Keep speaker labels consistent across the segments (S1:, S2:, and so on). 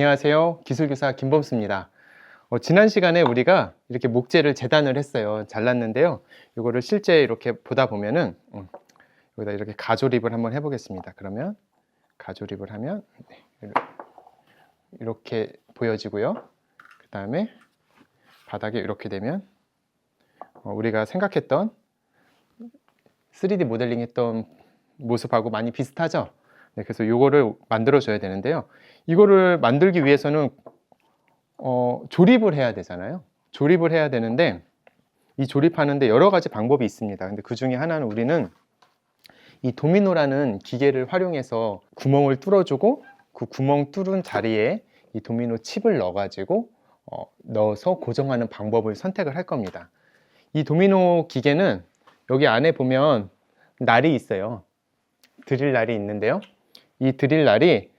S1: 안녕하세요. 기술교사 김범수입니다. 지난 시간에 우리가 이렇게 목재를 재단을 했어요. 잘랐는데요. 이거를 실제 이렇게 보다 보면은 여기다 이렇게 가조립을 한번 해보겠습니다. 그러면 가조립을 하면 이렇게 보여지고요. 그 다음에 바닥에 이렇게 되면 우리가 생각했던 3D 모델링 했던 모습하고 많이 비슷하죠? 네, 그래서 이거를 만들어 줘야 되는데요. 이거를 만들기 위해서는 조립을 해야 되잖아요. 조립을 해야 되는데 이 조립하는데 여러 가지 방법이 있습니다. 근데 그 중에 하나는 우리는 이 도미노라는 기계를 활용해서 구멍을 뚫어주고 그 구멍 뚫은 자리에 이 도미노 칩을 넣어가지고 넣어서 고정하는 방법을 선택을 할 겁니다. 이 도미노 기계는 여기 안에 보면 날이 있어요. 드릴 날이 있는데요. 이 드릴 날이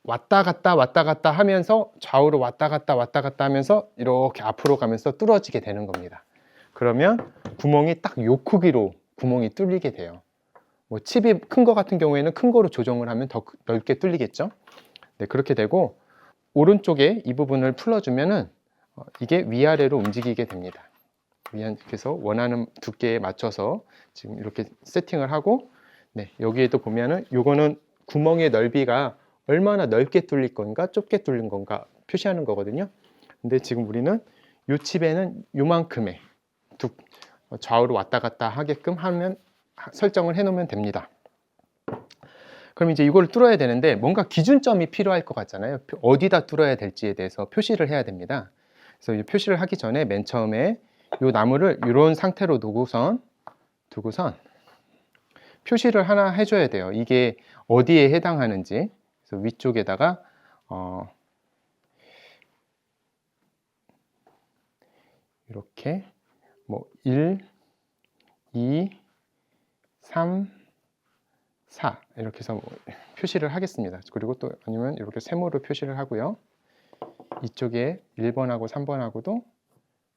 S1: 왔다 갔다 하면서 좌우로 왔다 갔다 하면서 이렇게 앞으로 가면서 뚫어지게 되는 겁니다. 그러면 구멍이 딱 요 크기로 구멍이 뚫리게 돼요. 뭐 칩이 큰 거 같은 경우에는 큰 거로 조정을 하면 더 넓게 뚫리겠죠. 네, 그렇게 되고 오른쪽에 이 부분을 풀어주면은 이게 위아래로 움직이게 됩니다. 그래서 원하는 두께에 맞춰서 지금 이렇게 세팅을 하고, 네, 여기에도 보면은 요거는 구멍의 넓이가 얼마나 넓게 뚫릴 건가 좁게 뚫린 건가 표시하는 거거든요. 근데 지금 우리는 요 칩에는 요만큼의 좌우로 왔다 갔다 하게끔 하면 설정을 해 놓으면 됩니다. 그럼 이제 이걸 뚫어야 되는데 뭔가 기준점이 필요할 것 같잖아요. 어디다 뚫어야 될지에 대해서 표시를 해야 됩니다. 그래서 이 표시를 하기 전에 맨 처음에 이 나무를 이런 상태로 두고선 표시를 하나 해줘야 돼요. 이게 어디에 해당하는지. 그래서 위쪽에다가 이렇게 뭐 1, 2, 3, 4 이렇게 해서 표시를 하겠습니다. 그리고 또 아니면 이렇게 세모로 표시를 하고요. 이쪽에 1번하고 3번하고도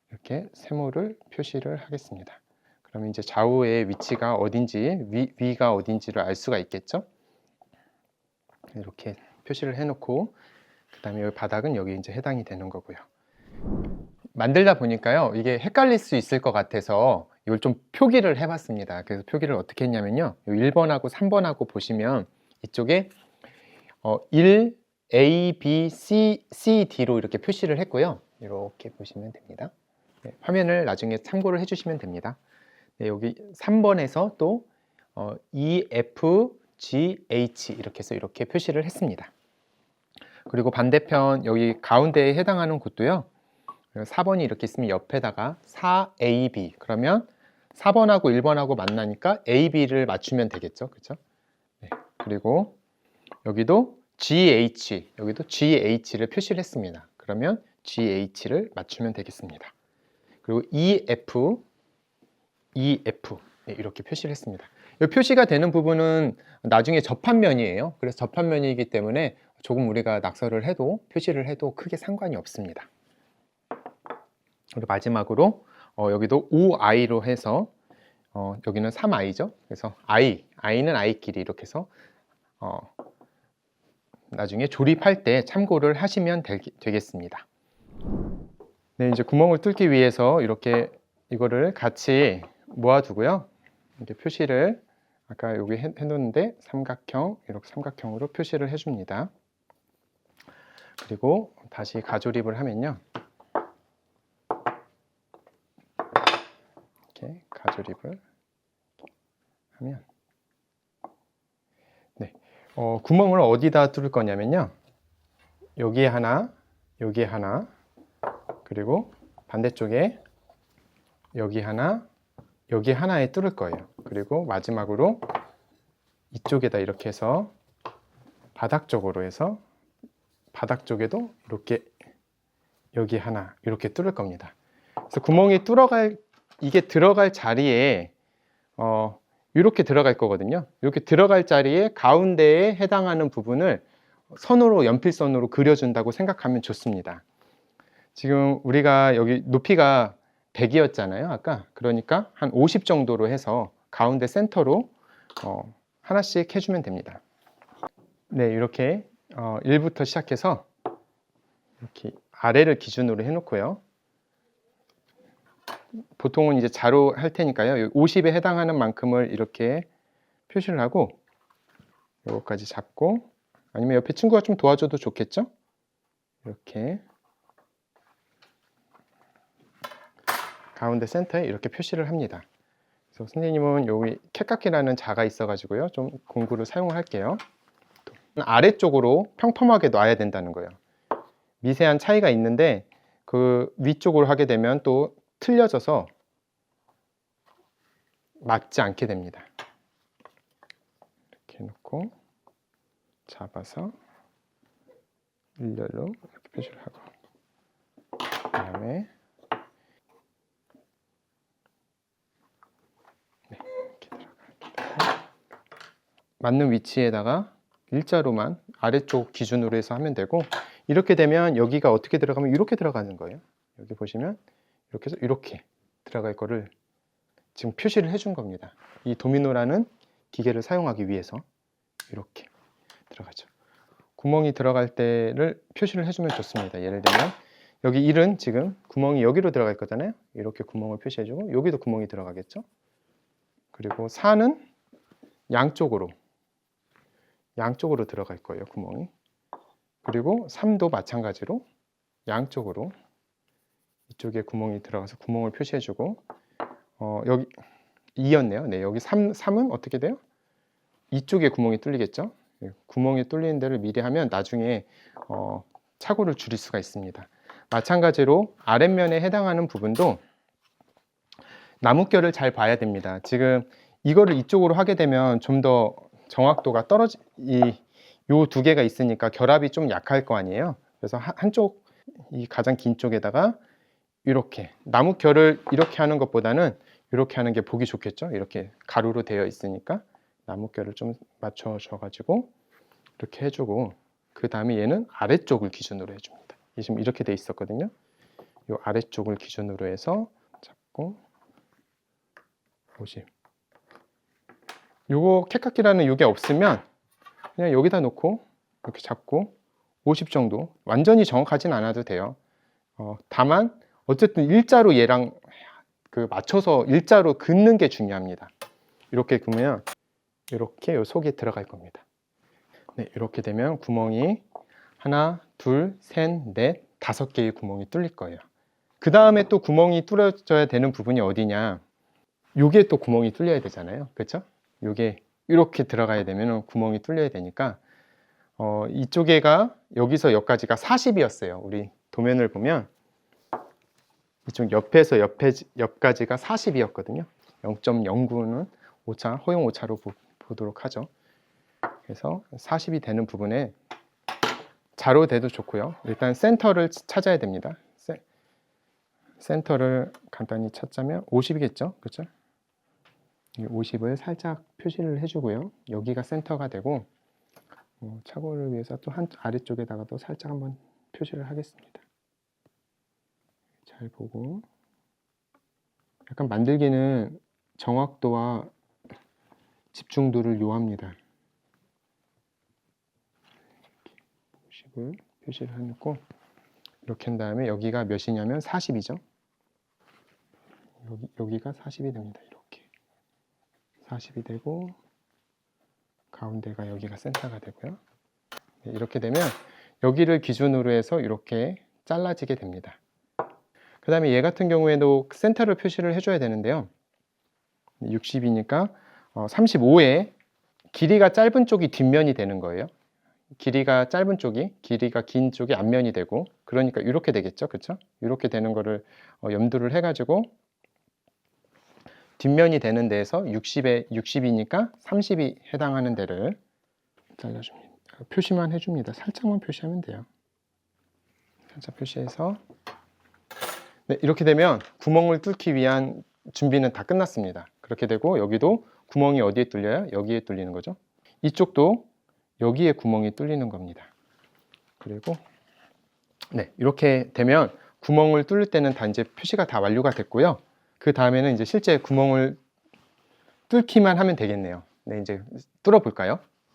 S1: 이렇게 세모를 표시를 하겠습니다. 그러면 이제 좌우의 위치가 어딘지, 위가 어딘지를 알 수가 있겠죠. 이렇게 표시를 해놓고 그 다음에 여기 바닥은 여기 이제 해당이 되는 거고요. 만들다 보니까요, 이게 헷갈릴 수 있을 것 같아서 이걸 좀 표기를 해봤습니다. 그래서 표기를 어떻게 했냐면요, 1번하고 3번하고 보시면 이쪽에 1, A, B, C, C, D로 이렇게 표시를 했고요. 이렇게 보시면 됩니다. 네, 화면을 나중에 참고를 해주시면 됩니다. 네, 여기 3번에서 또 E, F, G, H 이렇게 해서 이렇게 표시를 했습니다. 그리고 반대편 여기 가운데에 해당하는 곳도요. 4번이 이렇게 있으면 옆에다가 4AB 그러면 4번하고 1번하고 만나니까 AB를 맞추면 되겠죠. 그렇죠? 네. 그리고 여기도 GH 여기도 GH를 표시를 했습니다. 그러면 GH를 맞추면 되겠습니다. 그리고 EF 네, 이렇게 표시를 했습니다. 이 표시가 되는 부분은 나중에 접합면이에요. 그래서 접합면이기 때문에 조금 우리가 낙서를 해도 표시를 해도 크게 상관이 없습니다. 그리고 마지막으로 여기도 5i로 해서 여기는 3i죠. 그래서 i는 i끼리 이렇게 해서 나중에 조립할 때 참고를 하시면 되겠습니다. 네, 이제 구멍을 뚫기 위해서 이렇게 이거를 같이 모아두고요. 이렇게 표시를 아까 여기 해놓는데 삼각형 이렇게 삼각형으로 표시를 해줍니다. 그리고 다시 가조립을 하면요. 이렇게 가조립을 하면 네, 구멍을 어디다 뚫을 거냐면요. 여기에 하나, 여기에 하나, 그리고 반대쪽에 여기 하나, 여기 하나에 뚫을 거예요. 그리고 마지막으로 이쪽에다 이렇게 해서 바닥 쪽으로 해서 바닥 쪽에도 이렇게 여기 하나 이렇게 뚫을 겁니다. 그래서 구멍이 이게 들어갈 자리에 이렇게 들어갈 거거든요. 이렇게 들어갈 자리에 가운데에 해당하는 부분을 선으로 연필선으로 그려준다고 생각하면 좋습니다. 지금 우리가 여기 높이가 100이었잖아요 아까. 그러니까 한 50 정도로 해서 가운데 센터로 하나씩 해주면 됩니다. 네, 이렇게 1부터 시작해서 이렇게 아래를 기준으로 해놓고요. 보통은 이제 자로 할 테니까요. 50에 해당하는 만큼을 이렇게 표시를 하고 요거까지 잡고, 아니면 옆에 친구가 좀 도와줘도 좋겠죠? 이렇게 가운데 센터에 이렇게 표시를 합니다. 그래서 선생님은 여기 캣깎이라는 자가 있어가지고요, 좀 공구를 사용할게요. 아래쪽으로 평평하게 놔야 된다는 거예요. 미세한 차이가 있는데 그 위쪽으로 하게 되면 또 틀려져서 맞지 않게 됩니다. 이렇게 놓고 잡아서 일렬로 이렇게 표시를 하고, 그 다음에 이렇게 들어가게 맞는 위치에다가 일자로만 아래쪽 기준으로 해서 하면 되고, 이렇게 되면 여기가 어떻게 들어가면 이렇게 들어가는 거예요. 여기 보시면 이렇게 해서 이렇게 들어갈 거를 지금 표시를 해준 겁니다. 이 도미노라는 기계를 사용하기 위해서 이렇게 들어가죠. 구멍이 들어갈 때를 표시를 해주면 좋습니다. 예를 들면 여기 1은 지금 구멍이 여기로 들어갈 거잖아요. 이렇게 구멍을 표시해주고, 여기도 구멍이 들어가겠죠. 그리고 4는 양쪽으로 들어갈 거예요, 구멍이. 그리고 3도 마찬가지로 양쪽으로 이쪽에 구멍이 들어가서 구멍을 표시해주고, 여기 2였네요. 네, 여기 3은 어떻게 돼요? 이쪽에 구멍이 뚫리겠죠. 구멍이 뚫리는 데를 미리 하면 나중에 착오를 줄일 수가 있습니다. 마찬가지로 아랫면에 해당하는 부분도 나뭇결을 잘 봐야 됩니다. 지금 이거를 이쪽으로 하게 되면 좀 더 정확도가 요 두 개가 있으니까 결합이 좀 약할 거 아니에요. 그래서 한쪽, 이 가장 긴 쪽에다가 이렇게 나뭇결을 이렇게 하는 것보다는 이렇게 하는 게 보기 좋겠죠. 이렇게 가루로 되어 있으니까 나뭇결을 좀 맞춰줘 가지고 이렇게 해주고, 그 다음에 얘는 아래쪽을 기준으로 해줍니다. 지금 이렇게 돼 있었거든요. 이 아래쪽을 기준으로 해서 잡고 50. 요거 캣깎이라는 요게 없으면 그냥 여기다 놓고 이렇게 잡고 50 정도, 완전히 정확하진 않아도 돼요. 다만 어쨌든 일자로 얘랑 그 맞춰서 일자로 긋는 게 중요합니다. 이렇게 긋으면 이렇게 요 속에 들어갈 겁니다. 네, 이렇게 되면 구멍이 하나, 둘, 셋, 넷, 5개의 구멍이 뚫릴 거예요. 그 다음에 또 구멍이 뚫어져야 되는 부분이 어디냐, 요게 또 구멍이 뚫려야 되잖아요. 그렇죠? 요게 이렇게 들어가야 되면 구멍이 뚫려야 되니까 이쪽에가 여기서 여기까지가 40이었어요. 우리 도면을 보면 이쪽 옆에서 옆까지가 40이었거든요. 0.09는 오차, 허용 오차로 보도록 하죠. 그래서 40이 되는 부분에 자로 돼도 좋고요. 일단 센터를 찾아야 됩니다. 센터를 간단히 찾자면 50이겠죠. 그렇죠? 50을 살짝 표시를 해주고요. 여기가 센터가 되고, 착오를 위해서 또 아래쪽에다가도 살짝 한번 표시를 하겠습니다. 잘 보고, 약간 만들기는 정확도와 집중도를 요합니다. 50을 표시를 해놓고 이렇게 한 다음에 여기가 몇이냐면 40이죠. 여기가 40이 됩니다. 이렇게 40이 되고, 가운데가 여기가 센터가 되고요. 네, 이렇게 되면 여기를 기준으로 해서 이렇게 잘라지게 됩니다. 그 다음에 얘 같은 경우에도 센터를 표시를 해줘야 되는데요. 60이니까 35에 길이가 짧은 쪽이 뒷면이 되는 거예요. 길이가 짧은 쪽이, 길이가 긴 쪽이 앞면이 되고, 그러니까 이렇게 되겠죠. 그렇죠? 이렇게 되는 거를 염두를 해가지고 뒷면이 되는 데에서 60이니까 30이 해당하는 데를 잘라줍니다. 표시만 해줍니다. 살짝만 표시하면 돼요. 살짝 표시해서, 네, 이렇게 되면 구멍을 뚫기 위한 준비는 다 끝났습니다. 그렇게 되고 여기도 구멍이 어디에 뚫려요? 여기에 뚫리는 거죠. 이쪽도 여기에 구멍이 뚫리는 겁니다. 그리고 네, 이렇게 되면 구멍을 뚫을 때는 다 이제 표시가 다 완료가 됐고요. 그 다음에는 이제 실제 구멍을 뚫기만 하면 되겠네요. 네, 이제 뚫어 볼까요?